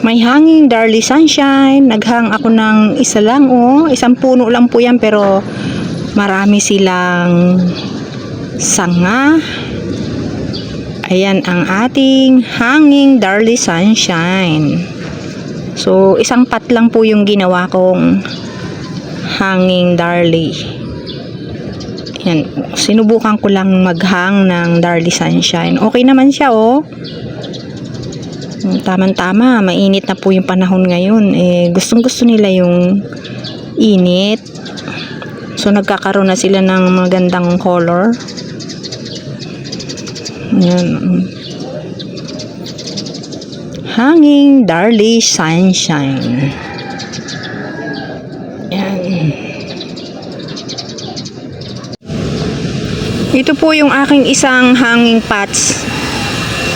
May hanging Darly Sunshine. Naghang ako ng isa lang, oh. Isang puno lang po yan, pero marami silang sanga. Ayan ang ating hanging Darly Sunshine. So, isang pat lang po yung ginawa kong hanging Darly. Ayan. Sinubukan ko lang maghang ng Darly Sunshine. Okay naman siya, oh. Tama-tama, mainit na po yung panahon ngayon. Gustong-gusto nila yung init. So, nagkakaroon na sila ng magandang color. Ayan. Hanging Darly Sunshine. Ayan. Ito po yung aking isang hanging pots.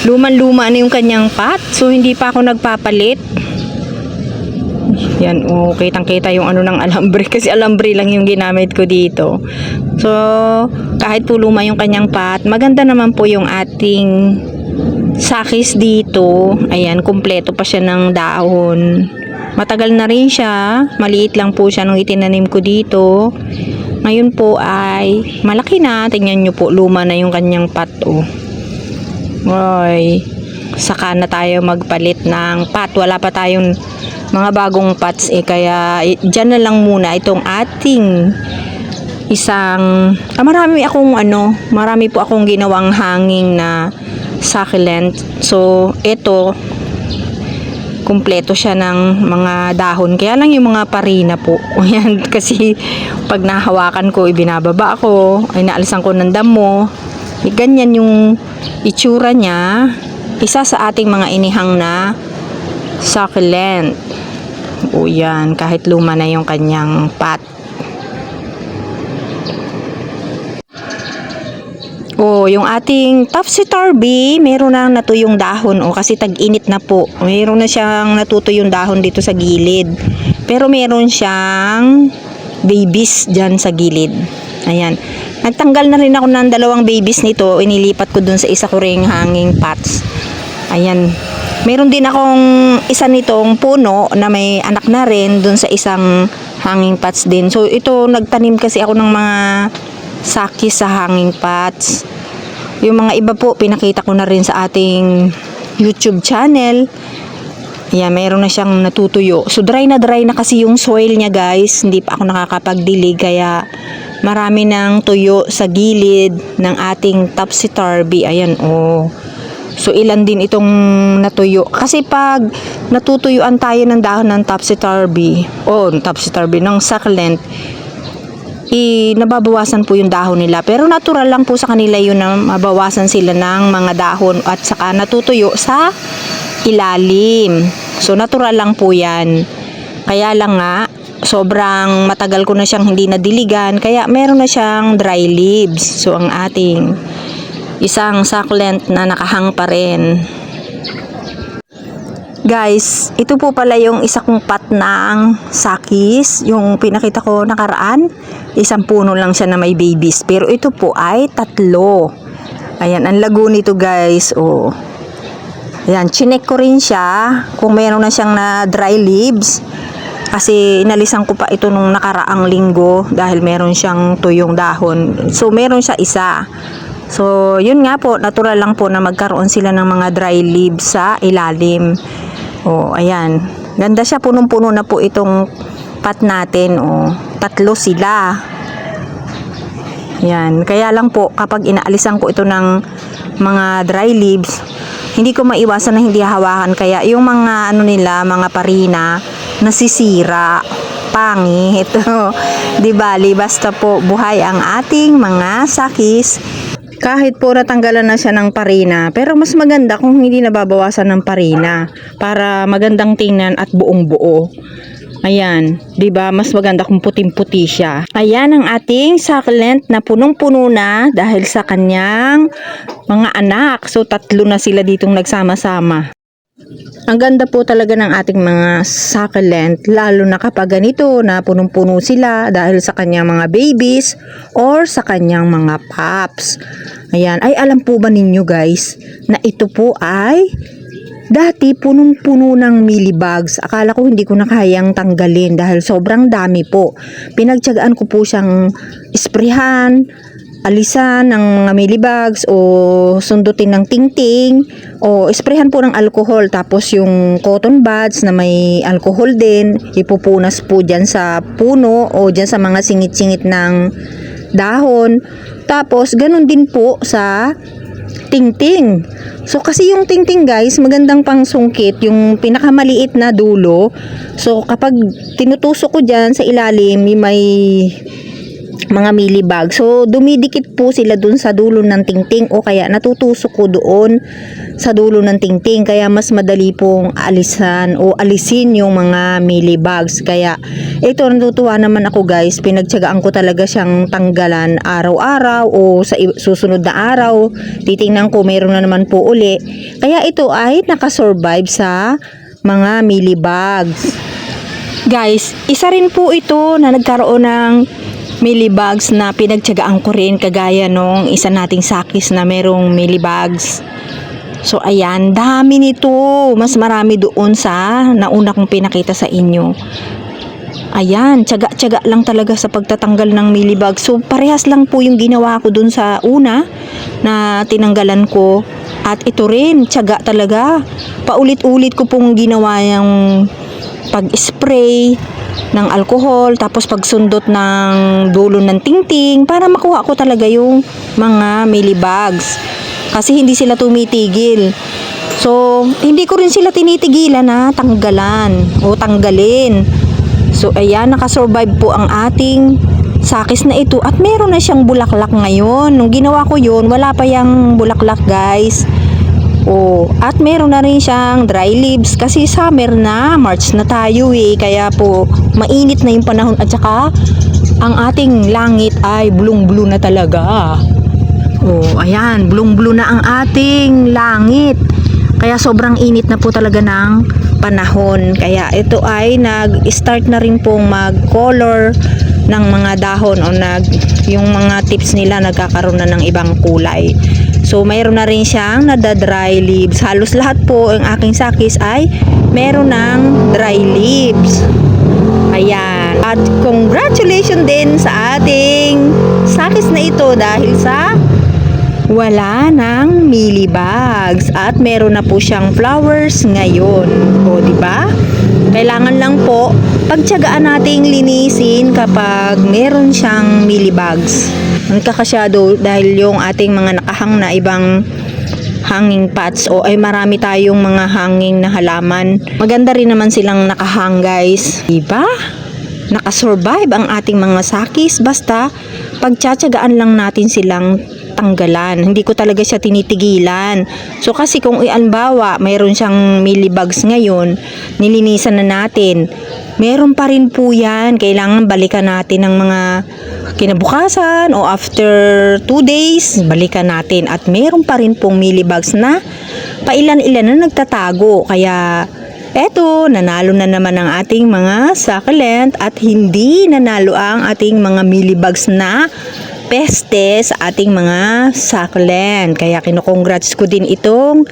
Luman-luma na yung kanyang pot. So, hindi pa ako nagpapalit. Yan, oh, kitang-kita yung ano ng alambre. Kasi alambre lang yung ginamit ko dito. So, kahit po luma yung kanyang pot, maganda naman po yung ating sakis dito. Ayan, kumpleto pa siya ng dahon. Matagal na rin siya. Maliit lang po siya nung itinanim ko dito. Ngayon po ay malaki na. Tingnan nyo po, luma na yung kanyang pot, oh. Oy, saka na tayo magpalit ng pot. Wala pa tayong mga bagong pots kaya dyan na lang muna itong ating isang marami po akong ginawang hanging na succulent. So, ito kumpleto siya ng mga dahon. Kaya lang yung mga parina po. Ayan, kasi pag nahawakan ko, ibinababa ko, ay naalisan ko ng damo. Ganyan yung itsura niya. Isa sa ating mga inihang na succulent. O yan, kahit luma na yung kanyang pot. O, yung ating topsy-turvy, meron na natuyong dahon. O, kasi tag-init na po. Meron na siyang natutuyong dahon dito sa gilid. Pero meron siyang babies dyan sa gilid. Ayan. Nagtanggal na rin ako ng dalawang babies nito. Inilipat ko dun sa isa ko ring hanging pots. Ayan. Meron din akong isa nitong puno na may anak na rin dun sa isang hanging pots din. So, ito, nagtanim kasi ako ng mga sakis sa hanging pots. Yung mga iba po, pinakita ko na rin sa ating YouTube channel. Ayan, mayroon na siyang natutuyo. So, dry na kasi yung soil niya, guys. Hindi pa ako nakakapagdilig, kaya marami ng tuyo sa gilid ng ating topsy-turvy. Ayan, oh. So, ilan din itong natuyo. Kasi pag natutuyuan tayo ng dahon ng topsy-turvy, ng succulent, nababawasan po yung dahon nila. Pero natural lang po sa kanila yun na mabawasan sila ng mga dahon at saka natutuyo sa ilalim. So, natural lang po yan. Kaya lang nga, sobrang matagal ko na siyang hindi nadiligan, kaya meron na siyang dry leaves. So, ang ating isang succulent na nakahang pa rin. Guys, ito po pala yung isa kong pot ng sakis. Yung pinakita ko nakaraan, isang puno lang siya na may babies. Pero ito po ay 3. Ayan, ang lago nito, guys. Oh. Ayan, chinek ko rin siya kung meron na siyang na dry leaves. Kasi inalisan ko pa ito nung nakaraang linggo dahil meron siyang tuyong dahon. So, meron siya isa. So, yun nga po, natural lang po na magkaroon sila ng mga dry leaves sa ilalim. O, ayan. Ganda siya, punong-puno na po itong pot natin. O, 3 sila. Ayan. Kaya lang po, kapag inaalisan ko ito ng mga dry leaves, hindi ko maiwasan na hindi hawakan. Kaya yung mga mga parina, nasisira, pangit. Di bali, basta po buhay ang ating mga sakis. Kahit po natanggalan na siya ng parina, pero mas maganda kung hindi nababawasan ng parina para magandang tingnan at buong buo. Ayan, 'di ba? Mas maganda kung puting-puti siya. Ayan ang ating succulent na punong-puno na dahil sa kanyang mga anak. So 3 na sila ditong nagsama-sama. Ang ganda po talaga ng ating mga succulent, lalo na kapag ganito na punong-puno sila dahil sa kanyang mga babies or sa kanyang mga pups. Ayan, ay alam po ba ninyo guys na ito po ay Dati punong-puno ng mealybugs. Akala ko hindi ko na kayang tanggalin dahil sobrang dami po. Pinagtiyagaan ko po siyang isprehan, alisan ng mga mealybugs o sundutin ng tingting o isprehan po ng alcohol, tapos yung cotton buds na may alcohol din ipupunas po dyan sa puno o dyan sa mga singit-singit ng dahon. Tapos ganun din po sa tingting. So kasi yung tingting guys, magandang pangsungkit yung pinakamaliit na dulo. So kapag tinutusok ko dyan sa ilalim, may mga mealybug. So dumidikit po sila dun sa dulo ng tingting o kaya natutusok ko doon sa dulo ng tingting. Kaya mas madali pong alisin yung mga mealybugs. Kaya ito, natutuwa naman ako guys. Pinagtiyagaan ko talaga siyang tanggalan araw-araw o sa susunod na araw. Titingnan ko mayroon na naman po uli. Kaya ito ay nakasurvive sa mga mealybugs. Guys, isa rin po ito na nagkaroon ng mealybugs na pinagtiyagaan ko rin, kagaya nung isa nating sakis na merong mealybugs. So ayan, dami nito. Mas marami doon sa nauna kong pinakita sa inyo. Ayan, tiyaga-tiyaga lang talaga sa pagtatanggal ng mealybugs. So parehas lang po yung ginawa ko doon sa una na tinanggalan ko. At ito rin, tiyaga talaga. Paulit-ulit ko pong ginawa yung pag-spray ng alcohol, tapos pagsundot ng dulo ng tingting para makuha ko talaga yung mga mealybugs. Kasi hindi sila tumitigil. So, hindi ko rin sila tinitigilan na tanggalan o tanggalin. So, ayan, nakasurvive po ang ating sakis na ito at meron na siyang bulaklak ngayon. Nung ginawa ko yun, wala pa yung bulaklak guys. Oh, at meron na rin siyang dry leaves kasi summer na, March na tayo kaya po mainit na yung panahon at saka ang ating langit ay blue na talaga. Oh, ayan, blue na ang ating langit. Kaya sobrang init na po talaga ng panahon. Kaya ito ay nag-start na rin pong mag-color ng mga dahon o yung mga tips nila nagkakaroon na ng ibang kulay. So, mayroon na rin siyang nada-dry leaves. Halos lahat po ang aking sakis ay meron ng dry leaves. Ayan. At congratulations din sa ating sakis na ito dahil sa wala ng mealybugs. At meron na po siyang flowers ngayon. O, diba? Kailangan lang po pagtiyagaan nating linisin kapag meron siyang mealybugs. Nagkakasyado dahil yung ating mga nakahang na ibang hanging pots o ay marami tayong mga hanging na halaman. Maganda rin naman silang nakahang guys. Diba? Nakasurvive ang ating mga sakis basta pagtsatsagaan lang natin silang tanggalan. Hindi ko talaga siya tinitigilan. So kasi kung ianbawa mayroon siyang mealybugs ngayon, nilinisan na natin. Meron pa rin po yan. Kailangan balikan natin ng mga kinabukasan o after 2 days, balikan natin. At meron pa rin pong mealybugs na pailan-ilan na nagtatago. Kaya eto, nanalo na naman ang ating mga succulent at hindi nanalo ang ating mga mealybugs na peste sa ating mga succulent. Kaya kino-congrats ko din itong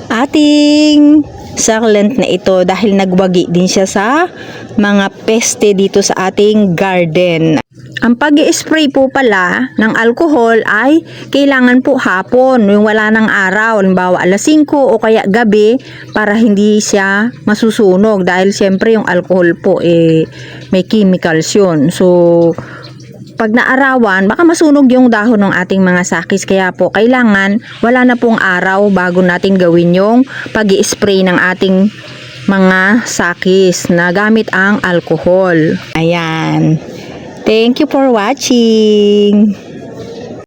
ating succulent na ito dahil nagwagi din siya sa mga peste dito sa ating garden. Ang pag-i-spray po pala ng alcohol ay kailangan po hapon, yung wala ng araw, halimbawa alas 5 o kaya gabi para hindi siya masusunog dahil siyempre yung alcohol po may chemicals yun. So pag naarawan, baka masunog yung dahon ng ating mga sakis. Kaya po, kailangan wala na pong araw bago natin gawin yung pag-i-spray ng ating mga sakis na gamit ang alcohol. Ayan. Thank you for watching.